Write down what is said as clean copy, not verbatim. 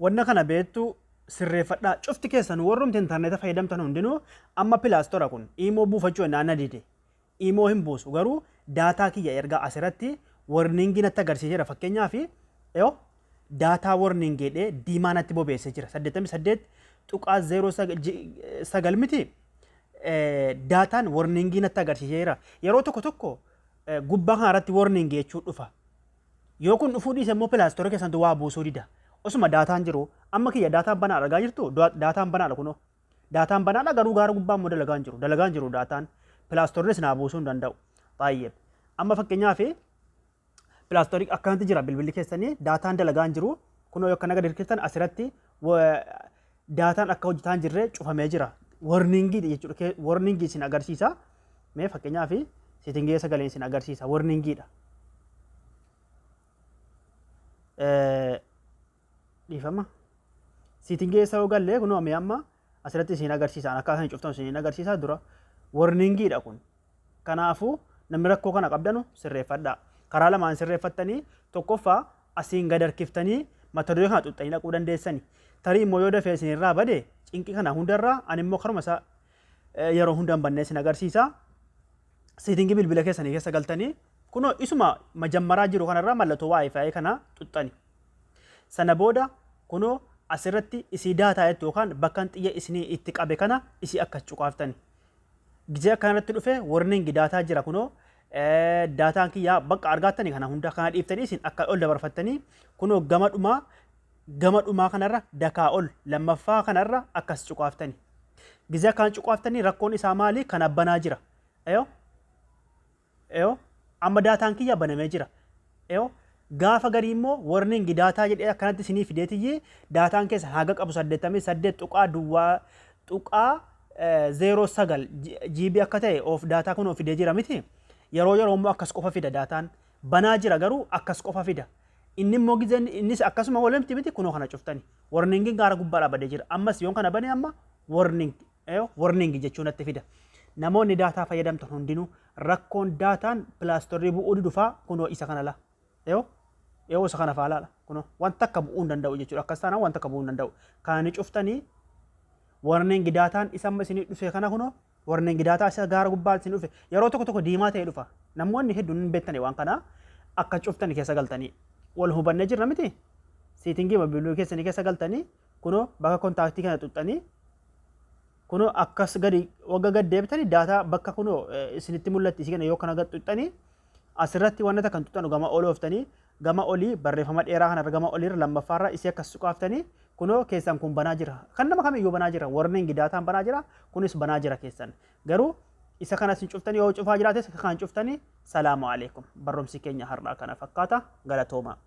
wanna kana beektu sirreeffadhaa cufti keessan warrumti intarneeta fayyadamtan hundinuu amma pilaastora kun imoo buufachuu naanna dide imoo hin buusu garuu daataa kiyya ergaa asirratti warningi natti agarsiiseera fakkeenyaaf yoo daataa warningi jedhee diimaa natti bobeessee jira 88.09 miti daataan warningi natti agarsiiseera yeroo tokko tokko gubbaa kanarratti warningi jechuu dhufa yoo kun dhufuu dhiise immoo pilaastora keessan waa buusuu dida osuma daataan jiru amma kiyya daataan banaa argaa jirtu daataan banaadha kunoo daataan banaadha garuu gaara gubbaa immoo dalagaan jiru daataan pilaastorris naa buusuu hin danda'u baay'ee amma fakkeenyaaf pilaastorii akkanatti jira bilbilli keessanii daataan dalagaan jiru kunoo yoo akkana gadi hirkiftan asirratti daataan akka hojjetaa hin jirre cufamee jira warningii jechuudha warningii isin agarsiisa mee fakkeenyaaf seetingii sagalee isin agarsiisa warningiidha dhiifama seetingii yoo galle kunoo mee amma asirratti isin agarsiisa akka isin cuftan isin agarsiisa dura warningiidha kun kanaafuu namni rakkoo kana qabdanu sirreeffadhaa karaa lamaan sirreeffattanii tokkoffaa asiin gad harkiftanii mata duree kana xuxxanii dhaquu dandeessani tarii immoo yoo dafee isin irraa bade cinqii kana hundarraa ani immoo karuma isaa yeroo hunda hin bannee isin agarsiisa seetingii bilbila keessanii keessa galtanii kunoo isuma majammaraa jiru kanarraa mallattoo waayifaayi kana xuxxani sana booda kunoo asirratti isii daataa jettu yookaan bakka xiyya isinii itti qabe kana isii akkas cuqaaftani gizee akkanarratti dhufe warningi daataa jira kunoo daataan kiyyaa bakka argattanii kana hunda kana dhiiftanii isin akka ol dabarfattanii kunoo gama dhumaa kanarra dakaa ol lammaffaa kanarra akkas cuqaaftanii gizee akkan cuqaaftanii rakkoon isaa maali kana banaa jira amma daataan kiyya banamee jira gaafa garii immoo warningi daataa jedhee akkanatti isinii fideetiyyi daataan keessa haga qabu 88 tuqaa duwwaa tuqaa 09 GB akka ta'e of daataa kun of fidee jira miti yeroo immoo akkas qofa fida daataan banaa jira garuu akkas qofa fida inni immoo gizeen innis akkasuma walamti miti kunoo kana cuftani warningi gaara gubbaadhaa badee jira ammas yoon kana bane amma warningi jechuun natti fida namoonni daataa fayyadamtan hundinuu rakkoon daataan pilaastorii bu'uu dhufaa kunoo isa kana la isa kana faalaadha kunoo wanta akka bu'uu hin danda'u jechuudha akkas taanaan wanta akka bu'uu hin danda'u kaani cuftanii warningi daataan isa amma isinii dhufe kana kunoo warningi daataa isa gaara gubbaa isin dhufe yeroo tokko diimaa ta'e dhufa namoonni hedduun hin beektani waan kana akka cuftanii keessa galtanii wal hubannee jirra miti seetingii bilbiluu keessanii keessa galtanii kunoo bakka kontaaktii kana xuxxanii kunoo akkas gadi wagga gad deebitanii daataa bakka kunoo isinitti mul'atti isii kana yoo kana gad xuxxanii asirratti wanta kan xuxxanu gama ol ooftanii gama olii barreeffama dheeraa kanarra gama oliirra lammaffaarra isii akkas cuqaaftanii kunoo keessan kun banaa jira kan nama kamiyyuu banaa jira warningi daataan banaa jira kunis banaa jira keessan garuu isa kana isin cuftanii yoo cufaa jiraates kan cuftanii salaamu alaikum barumsi keenya har'aa kana fakkaata galatoomaa